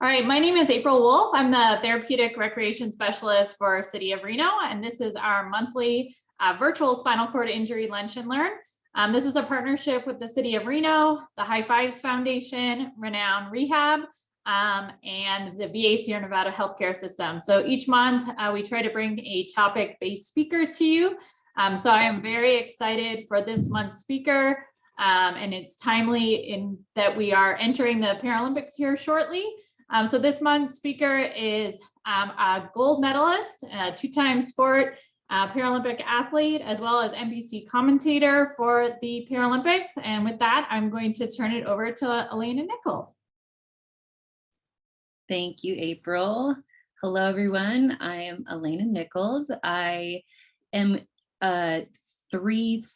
All right, my name is April Wolf. I'm the Therapeutic Recreation Specialist for City of Reno, and this is our monthly virtual spinal cord injury lunch and learn. This is a partnership with the City of Reno, the High Fives Foundation, Renown Rehab, and the VA Sierra Nevada Healthcare System. So each month we try to bring a topic-based speaker to you. So I am very excited for this month's speaker, and it's timely in that we are entering the Paralympics here shortly. So this month's speaker is a gold medalist, a two-time sport Paralympic athlete, as well as NBC commentator for the Paralympics. And with that, I'm going to turn it over to Elena Nichols. Thank you, April. Hello, everyone. I am Elena Nichols. I am a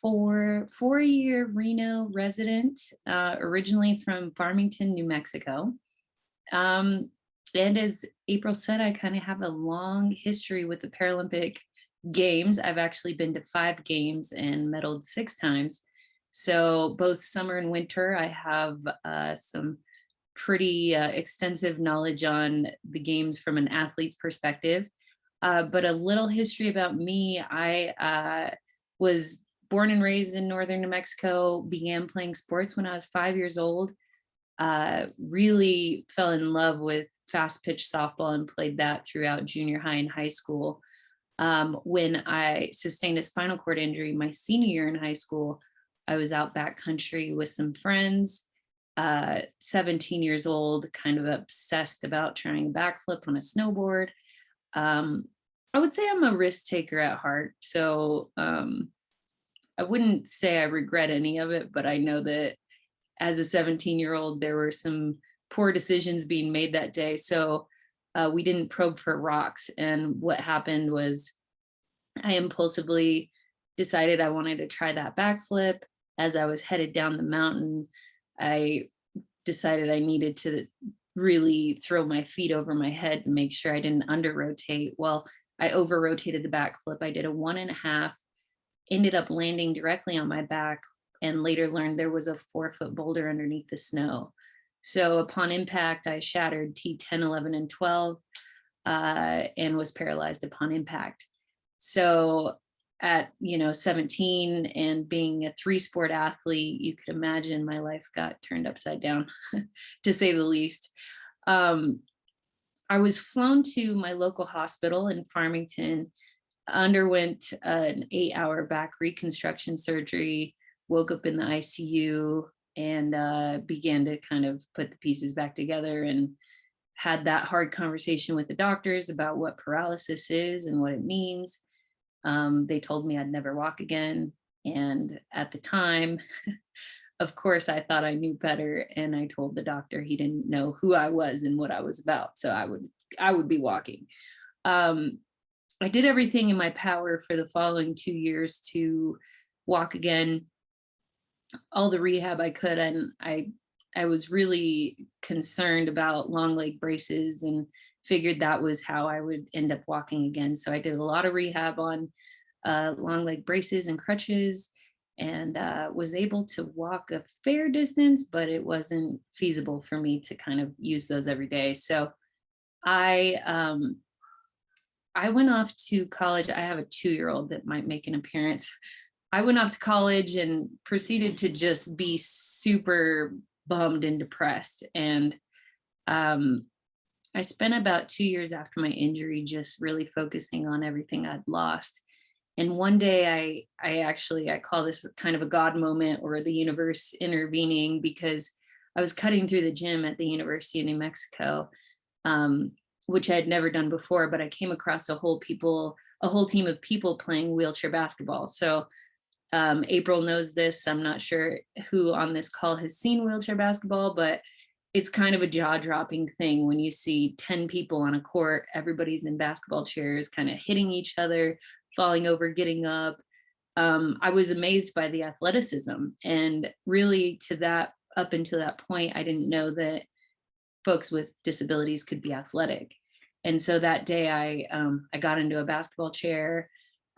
four-year Reno resident, originally from Farmington, New Mexico. And as April said, I kind of have a long history with the Paralympic Games. I've actually been to 5 games and medaled 6 times. So both summer and winter, I have some pretty extensive knowledge on the games from an athlete's perspective. But a little history about me, I was born and raised in northern New Mexico, began playing sports when I was 5 years old. Really fell in love with fast pitch softball and played that throughout junior high and high school. When I sustained a spinal cord injury my senior year in high school, I was out backcountry with some friends, 17 years old, kind of obsessed about trying a backflip on a snowboard. I would say I'm a risk taker at heart. So I wouldn't say I regret any of it, but I know that as a 17-year-old, there were some poor decisions being made that day. So we didn't probe for rocks. And what happened was I impulsively decided I wanted to try that backflip. As I was headed down the mountain, I decided I needed to really throw my feet over my head to make sure I didn't under rotate. Well, I over rotated the backflip. I did a 1.5, ended up landing directly on my back, and later learned there was a 4-foot boulder underneath the snow. So upon impact, I shattered T10, 11, and 12, and was paralyzed upon impact. So at 17 and being a 3-sport athlete, you could imagine my life got turned upside down, to say the least. I was flown to my local hospital in Farmington, underwent an 8-hour back reconstruction surgery, woke up in the ICU, and began to kind of put the pieces back together, and had that hard conversation with the doctors about what paralysis is and what it means. They told me I'd never walk again. And at the time, of course, I thought I knew better. And I told the doctor he didn't know who I was and what I was about. So I would be walking. I did everything in my power for the following 2 years to walk again, all the rehab I could. And I was really concerned about long leg braces and figured that was how I would end up walking again. So I did a lot of rehab on long leg braces and crutches, and was able to walk a fair distance, but it wasn't feasible for me to kind of use those every day. So I went off to college. I have a 2-year-old that might make an appearance. I went off to college and proceeded to just be super bummed and depressed. And I spent about 2 years after my injury just really focusing on everything I'd lost. And one day I call this kind of a God moment, or the universe intervening, because I was cutting through the gym at the University of New Mexico, which I had never done before, but I came across a whole team of people playing wheelchair basketball. So April knows this. I'm not sure who on this call has seen wheelchair basketball, but it's kind of a jaw-dropping thing when you see 10 people on a court, everybody's in basketball chairs, kind of hitting each other, falling over, getting up. I was amazed by the athleticism, and really up until that point, I didn't know that folks with disabilities could be athletic. And so that day I got into a basketball chair.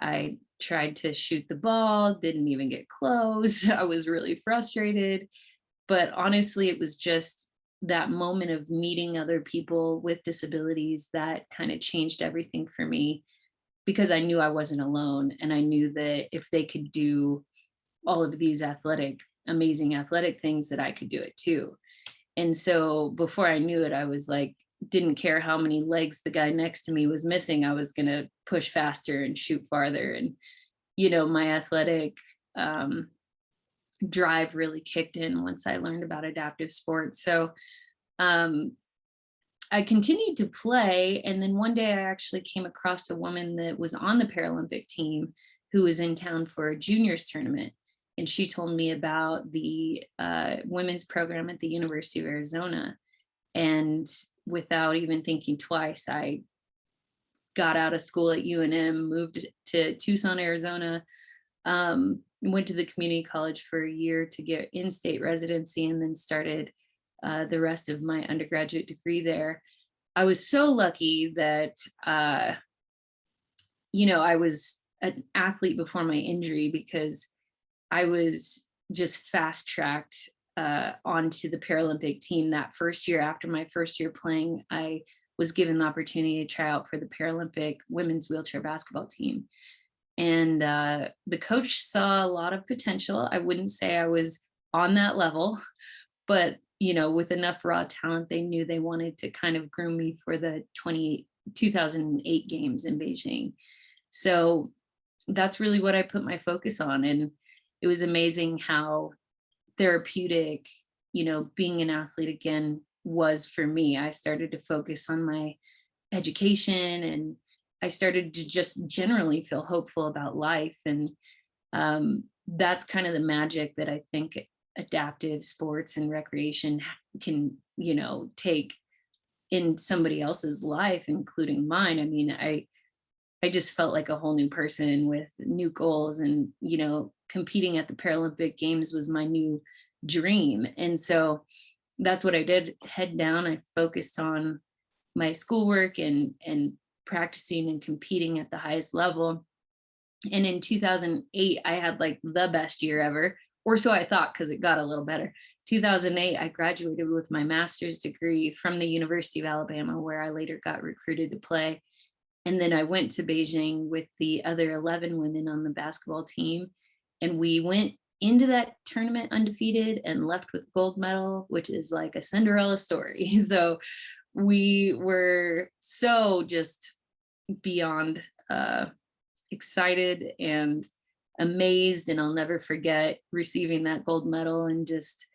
I tried to shoot the ball, didn't even get close. I was really frustrated, but honestly, it was just that moment of meeting other people with disabilities that kind of changed everything for me, because I knew I wasn't alone. And I knew that if they could do all of these amazing athletic things, that I could do it too. And so before I knew it, I was like, didn't care how many legs the guy next to me was missing. I was going to push faster and shoot farther. And, my athletic drive really kicked in once I learned about adaptive sports. So um, I continued to play. And then one day I actually came across a woman that was on the Paralympic team who was in town for a juniors tournament. And she told me about the women's program at the University of Arizona. And without even thinking twice, I got out of school at UNM, moved to Tucson, Arizona, went to the community college for a year to get in-state residency, and then started the rest of my undergraduate degree there. I was so lucky that, I was an athlete before my injury, because I was just fast-tracked onto the Paralympic team that first year. After my first year playing, I was given the opportunity to try out for the Paralympic women's wheelchair basketball team. And the coach saw a lot of potential. I wouldn't say I was on that level, but with enough raw talent, they knew they wanted to kind of groom me for the 2008 games in Beijing. So that's really what I put my focus on. And it was amazing how therapeutic, being an athlete again was for me. I started to focus on my education, and I started to just generally feel hopeful about life. And that's kind of the magic that I think adaptive sports and recreation can, take in somebody else's life, including mine. I mean, I just felt like a whole new person with new goals, and, competing at the Paralympic Games was my new dream. And so that's what I did. Head down, I focused on my schoolwork and practicing and competing at the highest level. And in 2008, I had like the best year ever, or so I thought, because it got a little better. 2008, I graduated with my master's degree from the University of Alabama, where I later got recruited to play. And then I went to Beijing with the other 11 women on the basketball team. And we went into that tournament undefeated and left with gold medal, which is like a Cinderella story. So we were so just beyond excited and amazed. And I'll never forget receiving that gold medal, and just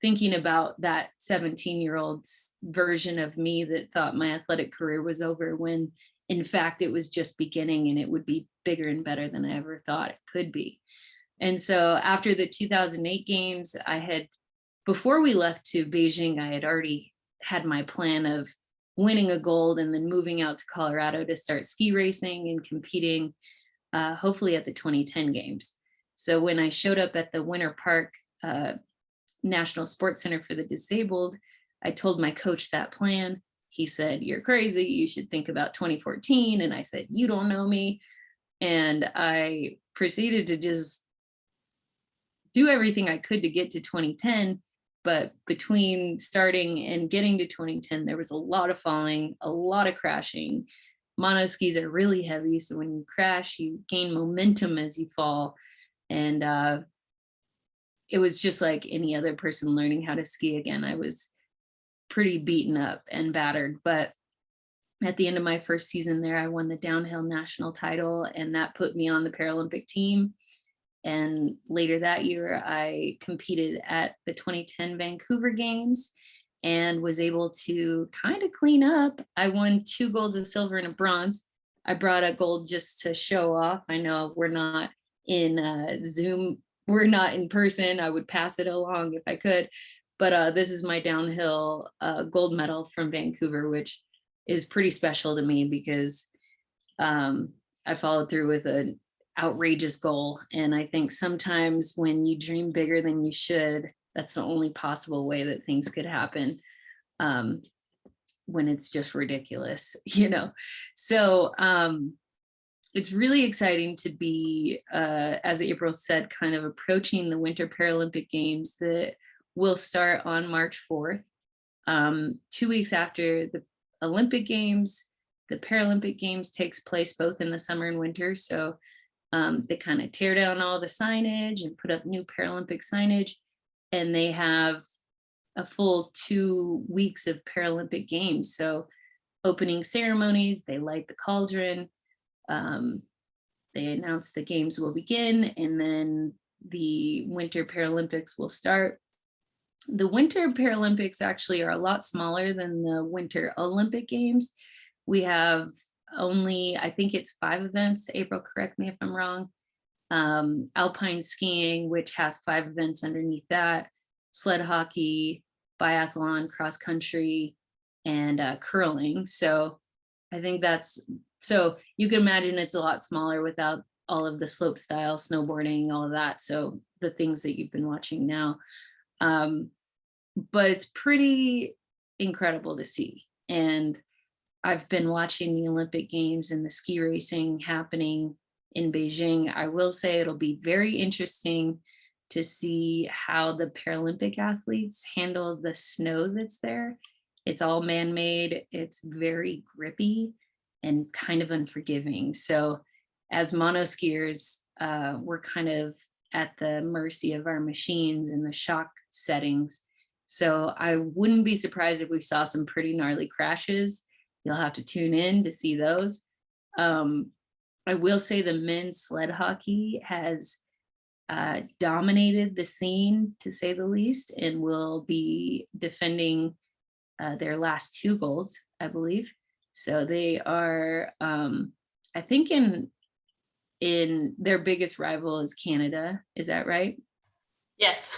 thinking about that 17-year-old's version of me that thought my athletic career was over, when in fact it was just beginning, and it would be bigger and better than I ever thought it could be. And so after the 2008 games, before we left to Beijing, I had already had my plan of winning a gold and then moving out to Colorado to start ski racing and competing, hopefully at the 2010 games. So when I showed up at the Winter Park National Sports Center for the Disabled, I told my coach that plan. He said, "You're crazy. You should think about 2014. And I said, "You don't know me." And I proceeded to just do everything I could to get to 2010. But between starting and getting to 2010, there was a lot of falling, a lot of crashing. Mono skis are really heavy, so when you crash, you gain momentum as you fall. And it was just like any other person learning how to ski again. I was pretty beaten up and battered. But at the end of my first season there, I won the downhill national title, and that put me on the Paralympic team. And later that year, I competed at the 2010 Vancouver Games and was able to kind of clean up. I won 2 golds, a silver, and a bronze. I brought a gold just to show off. I know we're not in Zoom, we're not in person. I would pass it along if I could. But this is my downhill gold medal from Vancouver, which is pretty special to me, because I followed through with an outrageous goal. And I think sometimes when you dream bigger than you should, that's the only possible way that things could happen, when it's just ridiculous, So it's really exciting to be, as April said, kind of approaching the Winter Paralympic Games that will start on March 4th, 2 weeks after the Olympic Games. The Paralympic Games takes place both in the summer and winter. So they kind of tear down all the signage and put up new Paralympic signage. And they have a full 2 weeks of Paralympic Games. So opening ceremonies, they light the cauldron. They announce the games will begin, and then the Winter Paralympics will start. The Winter Paralympics actually are a lot smaller than the Winter Olympic Games. We have only, I think it's 5 events. April, correct me if I'm wrong. Alpine skiing, which has 5 events underneath that, sled hockey, biathlon, cross country, and curling. So I think so you can imagine it's a lot smaller without all of the slope style, snowboarding, all of that. So the things that you've been watching now. But it's pretty incredible to see. And I've been watching the Olympic Games and the ski racing happening in Beijing. I will say it'll be very interesting to see how the Paralympic athletes handle the snow that's there. It's all man-made. It's very grippy and kind of unforgiving. So as monoskiers, we're kind of at the mercy of our machines and the shock settings. So I wouldn't be surprised if we saw some pretty gnarly crashes. You'll have to tune in to see those. I will say the men's sled hockey has dominated the scene, to say the least, and will be defending their last 2 golds, I believe. So they are, I think in their biggest rival is Canada. Is that right? Yes.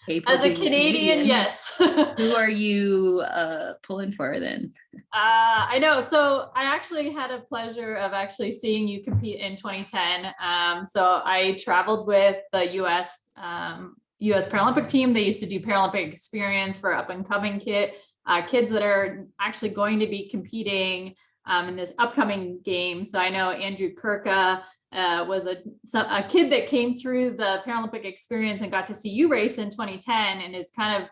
April As a being Canadian, yes. Who are you pulling for then? I know. So I actually had a pleasure of actually seeing you compete in 2010. So I traveled with the US Paralympic team. They used to do Paralympic experience for up and coming kids that are actually going to be competing in this upcoming game. So I know Andrew Kirka was a kid that came through the Paralympic experience and got to see you race in 2010, and is kind of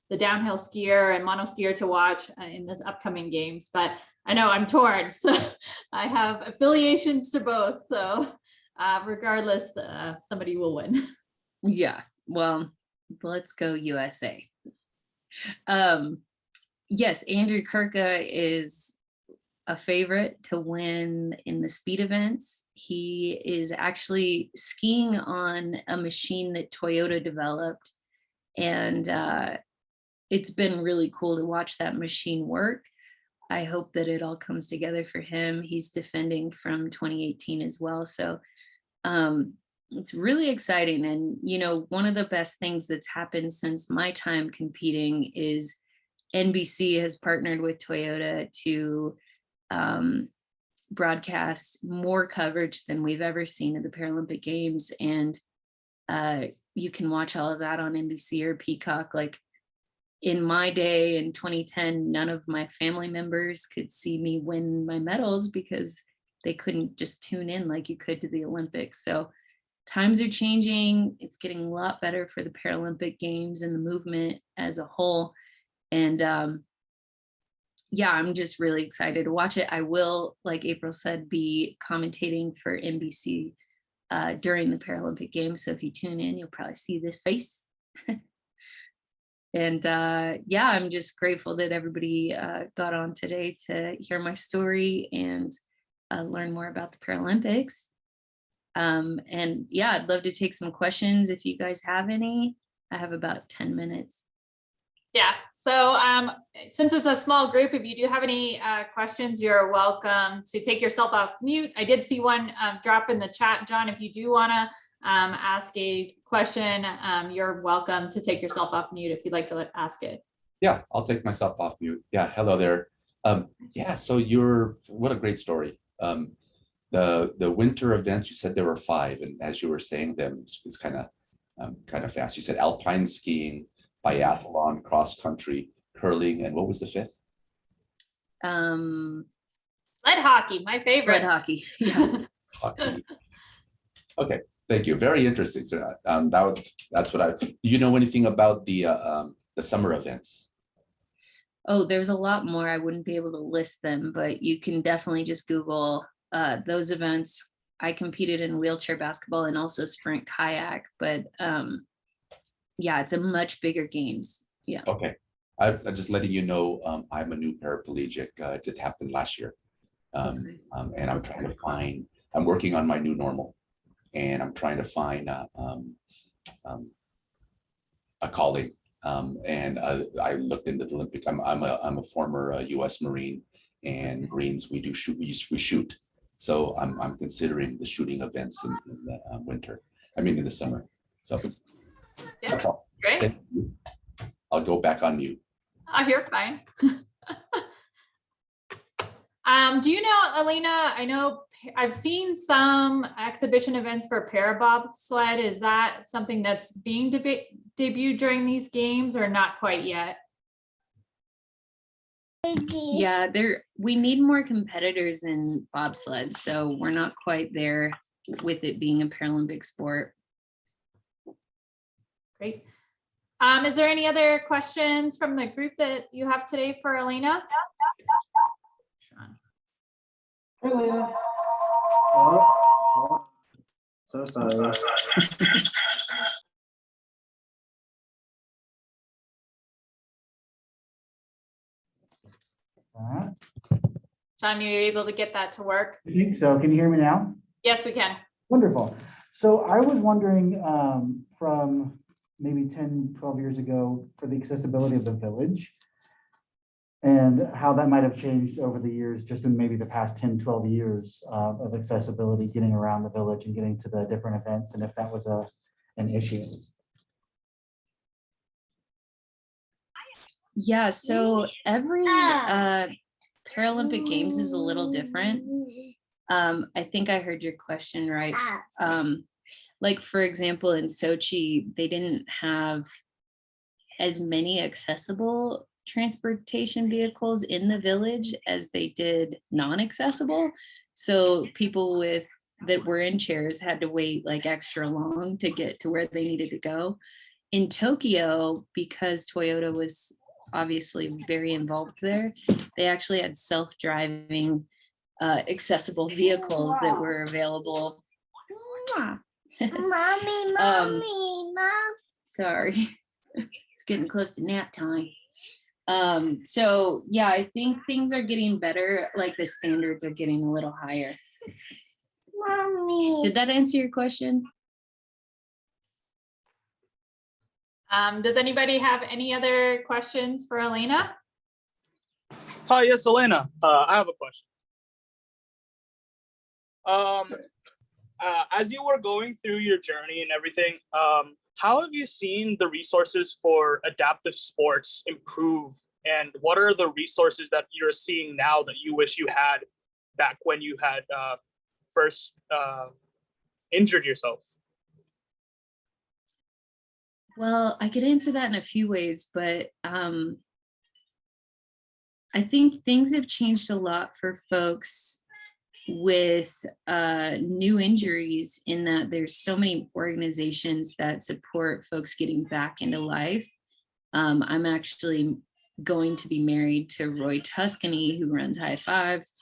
the downhill skier and monoskier to watch in this upcoming games. But I know I'm torn, so I have affiliations to both. So regardless, somebody will win. Yeah, well, let's go USA. Yes, Andrew Kirka is a favorite to win in the speed events. He is actually skiing on a machine that Toyota developed, and it's been really cool to watch that machine work. I hope that it all comes together for him. He's defending from 2018 as well. So it's really exciting. And, you know, one of the best things that's happened since my time competing is NBC has partnered with Toyota to broadcast more coverage than we've ever seen of the Paralympic Games. And you can watch all of that on NBC or Peacock. Like in my day in 2010, none of my family members could see me win my medals because they couldn't just tune in like you could to the Olympics. So times are changing. It's getting a lot better for the Paralympic Games and the movement as a whole. And yeah, I'm just really excited to watch it. I will, like April said, be commentating for NBC during the Paralympic Games. So if you tune in, you'll probably see this face. And yeah, I'm just grateful that everybody got on today to hear my story and learn more about the Paralympics. And yeah, I'd love to take some questions if you guys have any. I have about 10 minutes. Yeah, so since it's a small group, if you do have any questions, you're welcome to take yourself off mute. I did see one drop in the chat. John, if you do want to ask a question, you're welcome to take yourself off mute if you'd like to ask it. Yeah, I'll take myself off mute. Yeah, hello there. Yeah, so what a great story. The winter events, you said there were 5, and as you were saying them, it's kind of fast. You said alpine skiing, biathlon, cross country, curling, and what was the 5th? Sled hockey, my favorite. Sled hockey. Yeah. Hockey. Okay, Thank you. Very interesting. So, that's what I. Do you know anything about the summer events? Oh, there's a lot more. I wouldn't be able to list them, but you can definitely just Google those events. I competed in wheelchair basketball and also sprint kayak, but yeah, it's a much bigger games. Yeah. Okay. I'm just letting you know, I'm a new paraplegic. It did happen last year. Okay. And I'm trying to find, I'm working on my new normal, and I'm trying to find a calling. And I looked into the Olympic. I'm a former U.S. Marine, and Marines, we shoot. So I'm considering the shooting events in the winter. I mean in the summer. So Yeah, that's all. great. Thank you. I'll go back on mute. Oh, you're fine. Do you know, Elena, I know I've seen some exhibition events for parabobsled. Is that something that's being debuted during these games or not quite yet? Yeah, we need more competitors in bobsled, so we're not quite there with it being a Paralympic sport. Great. Is there any other questions from the group that you have today for Elena? Sean. Hey, Elena. Oh. So sorry. Sean, you able to get that to work? I think so. Can you hear me now? Yes, we can. Wonderful. So I was wondering from maybe 10, 12 years ago for the accessibility of the village and how that might have changed over the years, just in maybe the past 10, 12 years of accessibility, getting around the village and getting to the different events, and if that was an issue. Yeah, so every Paralympic Games is a little different. I think I heard your question right. Like, for example, in Sochi, they didn't have as many accessible transportation vehicles in the village as they did non-accessible. So people that were in chairs had to wait like extra long to get to where they needed to go. In Tokyo, because Toyota was obviously very involved there, they actually had self-driving accessible vehicles that were available. Mommy, Mom. Sorry, it's getting close to nap time. So yeah, I think things are getting better. Like the standards are getting a little higher. Mommy. Did that answer your question? Does anybody have any other questions for Elena? Hi, yes, Elena. I have a question. As you were going through your journey and everything, how have you seen the resources for adaptive sports improve? And what are the resources that you're seeing now that you wish you had back when you had first injured yourself? Well, I could answer that in a few ways, but I think things have changed a lot for folks with new injuries, in that there's so many organizations that support folks getting back into life. I'm actually going to be married to Roy Tuscany, who runs High Fives.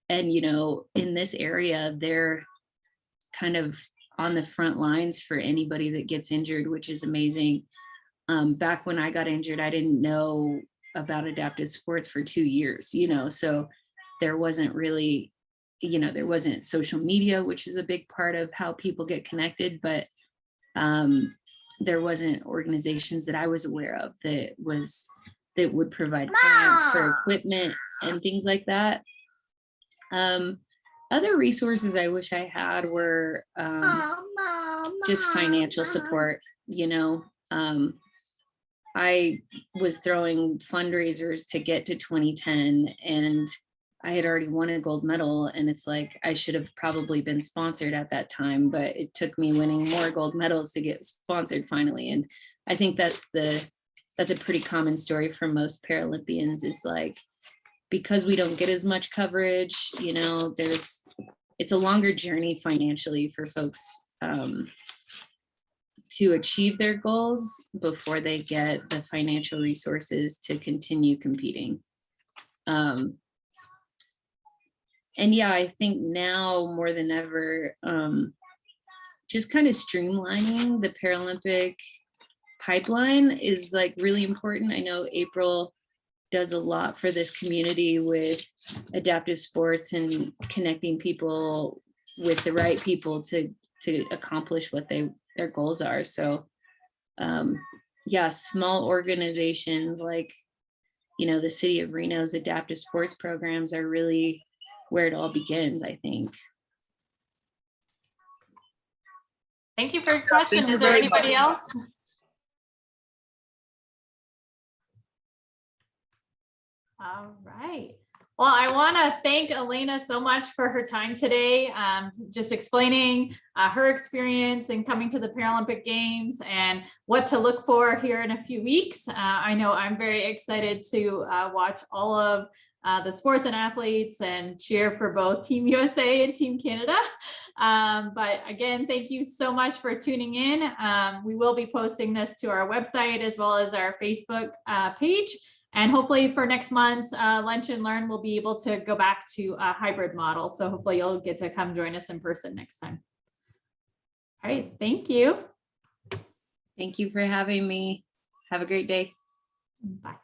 And, you know, in this area, they're kind of on the front lines for anybody that gets injured, which is amazing. Back when I got injured, I didn't know about adaptive sports for 2 years, you know, so there wasn't really, you know, there wasn't social media, which is a big part of how people get connected, but there wasn't organizations that I was aware of that would provide grants for equipment and things like that. Other resources I wish I had were just financial support, you know. I was throwing fundraisers to get to 2010, and I had already won a gold medal, and it's like I should have probably been sponsored at that time, but it took me winning more gold medals to get sponsored finally. And I think that's a pretty common story for most Paralympians, is like, because we don't get as much coverage, you know, it's a longer journey financially for folks to achieve their goals before they get the financial resources to continue competing. And yeah, I think now more than ever, just kind of streamlining the Paralympic pipeline is like really important. I know April does a lot for this community with adaptive sports and connecting people with the right people to accomplish what their goals are. So yeah, small organizations like, you know, the City of Reno's adaptive sports programs are really where it all begins, I think. Thank you for your question. Thank you Is there very anybody much. else? All right. Well, I want to thank Elena so much for her time today, just explaining her experience in coming to the Paralympic Games and what to look for here in a few weeks. I know I'm very excited to watch all of the sports and athletes and cheer for both Team USA and Team Canada. But again, thank you so much for tuning in. We will be posting this to our website as well as our Facebook page. And hopefully for next month's Lunch and Learn, we'll be able to go back to a hybrid model. So hopefully you'll get to come join us in person next time. All right, thank you. Thank you for having me. Have a great day. Bye.